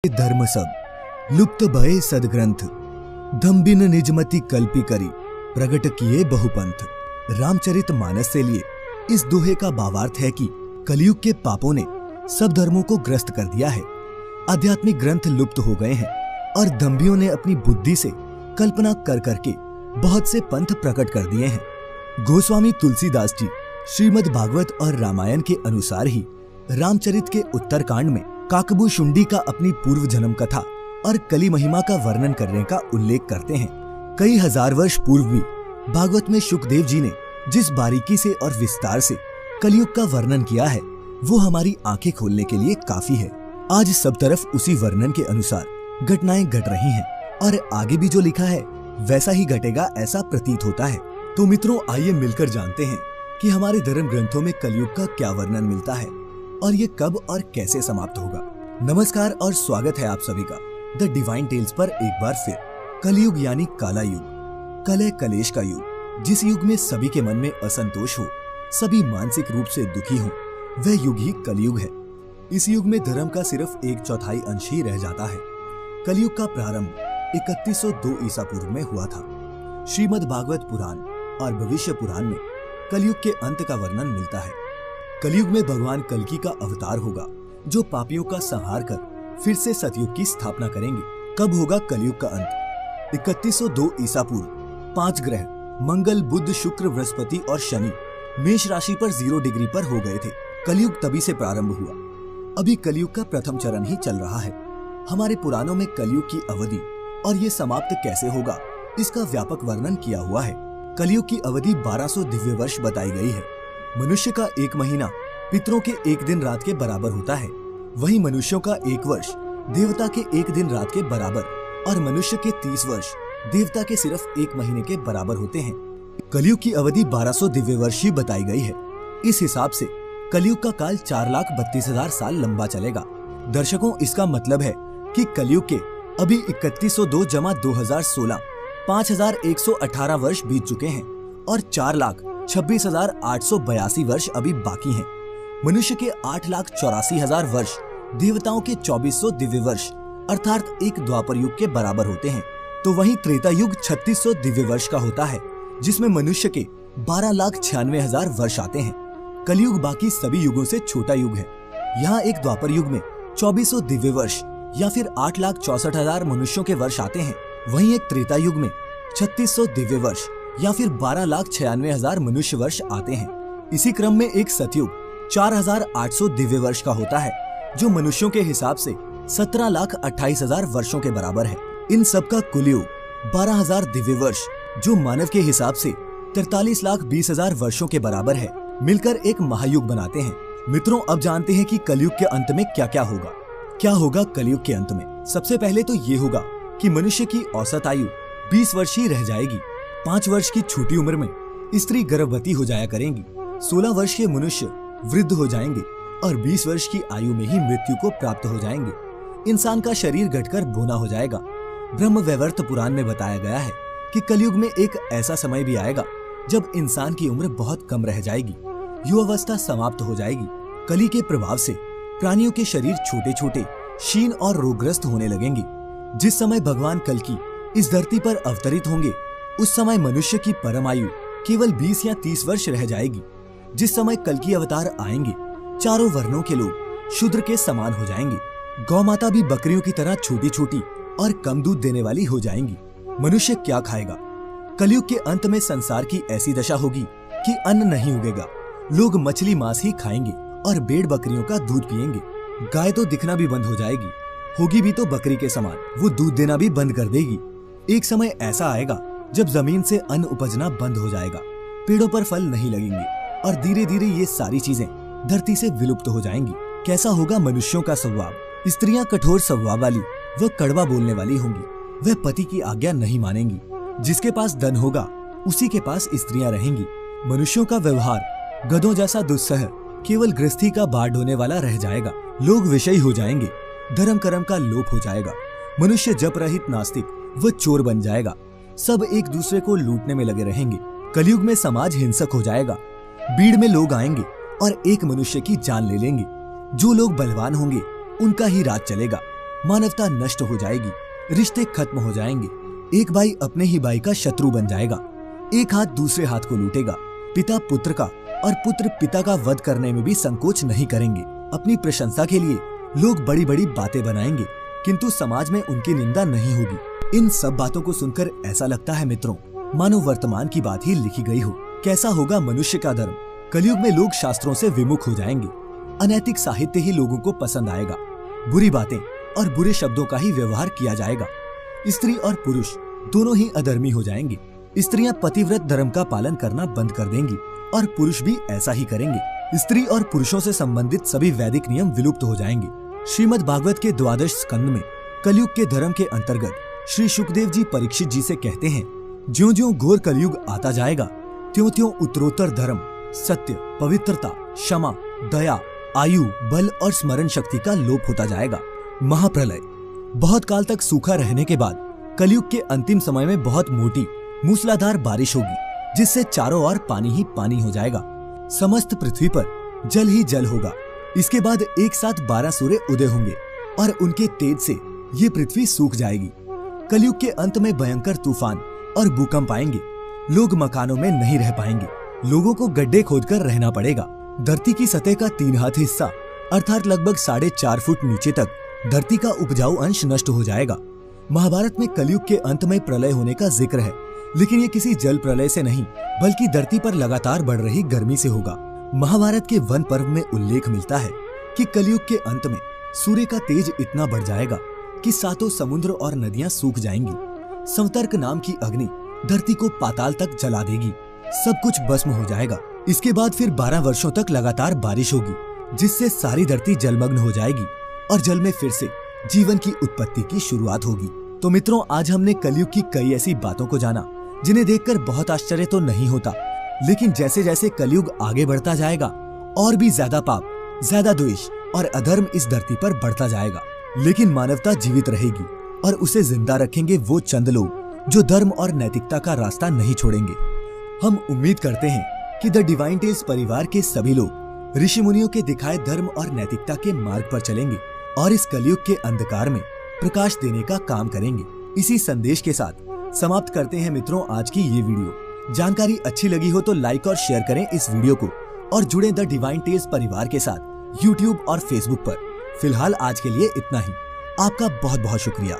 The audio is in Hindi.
धर्म सब लुप्त भये सदग्रंथ, धम्बिन निजमति कल्पी करी, प्रगट किए बहुपंथ। रामचरित मानस से लिए इस दोहे का भावार्थ है कि कलयुग के पापों ने सब धर्मों को ग्रस्त कर दिया है। आध्यात्मिक ग्रंथ लुप्त हो गए हैं और दम्भियों ने अपनी बुद्धि से कल्पना कर करके बहुत से पंथ प्रकट कर दिए हैं। गोस्वामी तुलसीदास जी श्रीमद् भागवत और रामायण के अनुसार ही रामचरित के उत्तरकांड में काकभू शुंडी का अपनी पूर्व जन्म कथा और कली महिमा का वर्णन करने का उल्लेख करते हैं। कई हजार वर्ष पूर्व भी भागवत में शुकदेव जी ने जिस बारीकी से और विस्तार से कलयुग का वर्णन किया है वो हमारी आंखें खोलने के लिए काफी है। आज सब तरफ उसी वर्णन के अनुसार घटनाएं घट रही हैं और आगे भी जो लिखा है वैसा ही घटेगा ऐसा प्रतीत होता है। तो मित्रों, आइए मिलकर जानते हैं कि हमारे धर्म ग्रंथों में कलयुग का क्या वर्णन मिलता है और ये कब और कैसे समाप्त होगा। नमस्कार और स्वागत है आप सभी का द डिवाइन टेल्स पर एक बार फिर। कलयुग यानी काला युग, कलह कलेश का युग, जिस युग में सभी के मन में असंतोष हो, सभी मानसिक रूप से दुखी हो, वह युग ही कलयुग है। इस युग में धर्म का सिर्फ 1/4 अंश ही रह जाता है। कलयुग का प्रारंभ 3102 ईसा पूर्व में हुआ था। श्रीमद् भागवत पुराण और भविष्य पुराण में कलयुग के अंत का वर्णन मिलता है। कलयुग में भगवान कल्कि का अवतार होगा जो पापियों का संहार कर फिर से सतयुग की स्थापना करेंगे। कब होगा कलयुग का अंत? 3102 ईसा पूर्व 5 ग्रह मंगल, बुध, शुक्र, बृहस्पति और शनि मेष राशि पर 0 डिग्री पर हो गए थे। कलयुग तभी से प्रारंभ हुआ। अभी कलयुग का प्रथम चरण ही चल रहा है। हमारे पुराणों में कलयुग की अवधि और ये समाप्त कैसे होगा इसका व्यापक वर्णन किया हुआ है। कलयुग की अवधि 1200 दिव्य वर्ष बताई गई है। मनुष्य का 1 महीना पितरों के 1 दिन रात के बराबर होता है। वहीं मनुष्यों का 1 वर्ष देवता के 1 दिन रात के बराबर और मनुष्य के 30 वर्ष देवता के सिर्फ 1 महीने के बराबर होते हैं। कलयुग की अवधि 1200 दिव्य वर्ष ही बताई गई है। इस हिसाब से कलयुग का काल 4,32,000 साल लंबा चलेगा। दर्शकों, इसका मतलब है कि कलयुग के अभी 3102 जमा 2016 5118 वर्ष बीत चुके हैं और 4,26,882 वर्ष अभी बाकी हैं। मनुष्य के 8,84,000 वर्ष देवताओं के 2400 दिव्य वर्ष अर्थात एक द्वापर युग के बराबर होते हैं। तो वहीं त्रेता युग 3600 दिव्य वर्ष का होता है जिसमें मनुष्य के 12,96,000 वर्ष आते हैं। कलयुग बाकी सभी युगों से छोटा युग है। यहाँ एक द्वापर युग में 2400 दिव्य वर्ष या फिर 8,64,000 मनुष्यों के वर्ष आते हैं। वहीं एक त्रेता युग में 3600 दिव्य वर्ष या फिर 12,96,000 मनुष्य वर्ष आते हैं। इसी क्रम में एक सतयुग 4,800 दिव्य वर्ष का होता है जो मनुष्यों के हिसाब से 17,28,000 वर्षों के बराबर है। इन सब का कुल योग 12,000 दिव्य वर्ष जो मानव के हिसाब से 43,20,000 वर्षों के बराबर है, मिलकर एक महायुग बनाते हैं। मित्रों, अब जानते हैं कि कलयुग के अंत में क्या क्या होगा। क्या होगा कलयुग के अंत में? सबसे पहले तो ये होगा कि मनुष्य की औसत आयु 20 वर्ष ही रह जाएगी। 5 वर्ष की छोटी उम्र में स्त्री गर्भवती हो जाया करेंगी। 16 वर्ष के मनुष्य वृद्ध हो जाएंगे और 20 वर्ष की आयु में ही मृत्यु को प्राप्त हो जाएंगे। इंसान का शरीर घटकर बोना हो जाएगा। ब्रह्म वैवर्त पुराण में बताया गया है कि कलयुग में एक ऐसा समय भी आएगा जब इंसान की उम्र बहुत कम रह जाएगी, युवावस्था समाप्त हो जाएगी। कली के प्रभाव से प्राणियों के शरीर छोटे छोटे, क्षीण और रोगग्रस्त होने लगेंगे। जिस समय भगवान कल्कि इस धरती पर अवतरित होंगे उस समय मनुष्य की परम आयु केवल 20 या 30 वर्ष रह जाएगी। जिस समय कल्कि अवतार आएंगे चारों वर्णों के लोग शूद्र के समान हो जाएंगे। गौ माता भी बकरियों की तरह छोटी छोटी और कम दूध देने वाली हो जाएंगी। मनुष्य क्या खाएगा? कलयुग के अंत में संसार की ऐसी दशा होगी कि अन्न नहीं उगेगा। लोग मछली मांस ही खाएंगे और भेड़ बकरियों का दूध पिएंगे। गाय तो दिखना भी बंद हो जाएगी, होगी भी तो बकरी के समान। वो दूध देना भी बंद कर देगी। एक समय ऐसा आएगा जब जमीन से अन्न उपजना बंद हो जाएगा, पेड़ों पर फल नहीं लगेंगे और धीरे धीरे ये सारी चीजें धरती से विलुप्त हो जाएंगी। कैसा होगा मनुष्यों का स्वभाव? स्त्रियां कठोर स्वभाव वाली व कड़वा बोलने वाली होंगी। वह पति की आज्ञा नहीं मानेंगी। जिसके पास धन होगा उसी के पास स्त्रियां रहेंगी। मनुष्यों का व्यवहार गधों जैसा दुस्सह केवल गृहस्थी का बाढ़ ढोने वाला रह जाएगा। लोग विषयी हो जाएंगे। धर्म कर्म का लोप हो जाएगा। मनुष्य जप रहित नास्तिक व चोर बन जाएगा। सब एक दूसरे को लूटने में लगे रहेंगे। कलयुग में समाज हिंसक हो जाएगा। भीड़ में लोग आएंगे और एक मनुष्य की जान ले लेंगे। जो लोग बलवान होंगे उनका ही राज चलेगा। मानवता नष्ट हो जाएगी, रिश्ते खत्म हो जाएंगे, एक भाई अपने ही भाई का शत्रु बन जाएगा, एक हाथ दूसरे हाथ को लूटेगा, पिता पुत्र का और पुत्र पिता का वध करने में भी संकोच नहीं करेंगे। अपनी प्रशंसा के लिए लोग बड़ी बड़ी बातें बनाएंगे, किंतु समाज में उनकी निंदा नहीं होगी। इन सब बातों को सुनकर ऐसा लगता है मित्रों, मानो वर्तमान की बात ही लिखी गई हो। कैसा होगा मनुष्य का धर्म? कलयुग में लोग शास्त्रों से विमुख हो जाएंगे, अनैतिक साहित्य ही लोगों को पसंद आएगा, बुरी बातें और बुरे शब्दों का ही व्यवहार किया जाएगा। स्त्री और पुरुष दोनों ही अधर्मी हो जाएंगे। स्त्रियां पतिव्रत धर्म का पालन करना बंद कर देंगी और पुरुष भी ऐसा ही करेंगे। स्त्री और पुरुषों से संबंधित सभी वैदिक नियम विलुप्त हो जाएंगे। श्रीमद् भागवत के 12 स्कंद में कलयुग के धर्म के अंतर्गत श्री शुकदेव जी परीक्षित जी से कहते हैं, ज्यों-ज्यों घोर कलयुग आता जाएगा, त्यों-त्यों उत्तरोत्तर धर्म, सत्य, पवित्रता, क्षमा, दया, आयु, बल और स्मरण शक्ति का लोप होता जाएगा। महाप्रलय। बहुत काल तक सूखा रहने के बाद कलयुग के अंतिम समय में बहुत मोटी मूसलाधार बारिश होगी, जिससे चारों ओर पानी ही पानी हो जाएगा। समस्त पृथ्वी पर जल ही जल होगा। इसके बाद एक साथ 12 सूर्य उदय होंगे और उनके तेज से ये पृथ्वी सूख जाएगी। कलयुग के अंत में भयंकर तूफान और भूकंप आएंगे। लोग मकानों में नहीं रह पाएंगे, लोगों को गड्ढे खोदकर रहना पड़ेगा। धरती की सतह का 3 हाथ हिस्सा अर्थात लगभग 4.5 फुट नीचे तक धरती का उपजाऊ अंश नष्ट हो जाएगा। महाभारत में कलयुग के अंत में प्रलय होने का जिक्र है, लेकिन ये किसी जल प्रलय से नहीं बल्कि धरती पर लगातार बढ़ रही गर्मी से होगा। महाभारत के वन पर्व में उल्लेख मिलता है कि कलयुग के अंत में सूर्य का तेज इतना बढ़ जाएगा कि 7 समुद्र और नदियां सूख जाएंगी। संतर्क नाम की अग्नि धरती को पाताल तक जला देगी, सब कुछ भस्म हो जाएगा। इसके बाद फिर 12 वर्षों तक लगातार बारिश होगी, जिससे सारी धरती जलमग्न हो जाएगी और जल में फिर से जीवन की उत्पत्ति की शुरुआत होगी। तो मित्रों, आज हमने कलयुग की कई ऐसी बातों को जाना जिन्हें देखकर बहुत आश्चर्य तो नहीं होता, लेकिन जैसे जैसे कलयुग आगे बढ़ता जाएगा और भी ज्यादा पाप, ज्यादा द्वेष और अधर्म इस धरती पर बढ़ता जाएगा, लेकिन मानवता जीवित रहेगी और उसे जिंदा रखेंगे वो चंद लोग जो धर्म और नैतिकता का रास्ता नहीं छोड़ेंगे। हम उम्मीद करते हैं कि द डिवाइन टेल्स परिवार के सभी लोग ऋषि मुनियों के दिखाए धर्म और नैतिकता के मार्ग पर चलेंगे और इस कलयुग के अंधकार में प्रकाश देने का काम करेंगे। इसी संदेश के साथ समाप्त करते हैं मित्रों आज की ये वीडियो। जानकारी अच्छी लगी हो तो लाइक और शेयर करें इस वीडियो को और जुड़ें द डिवाइन टेल्स परिवार के साथ यूट्यूब और फेसबुक पर। फिलहाल आज के लिए इतना ही। आपका बहुत बहुत शुक्रिया।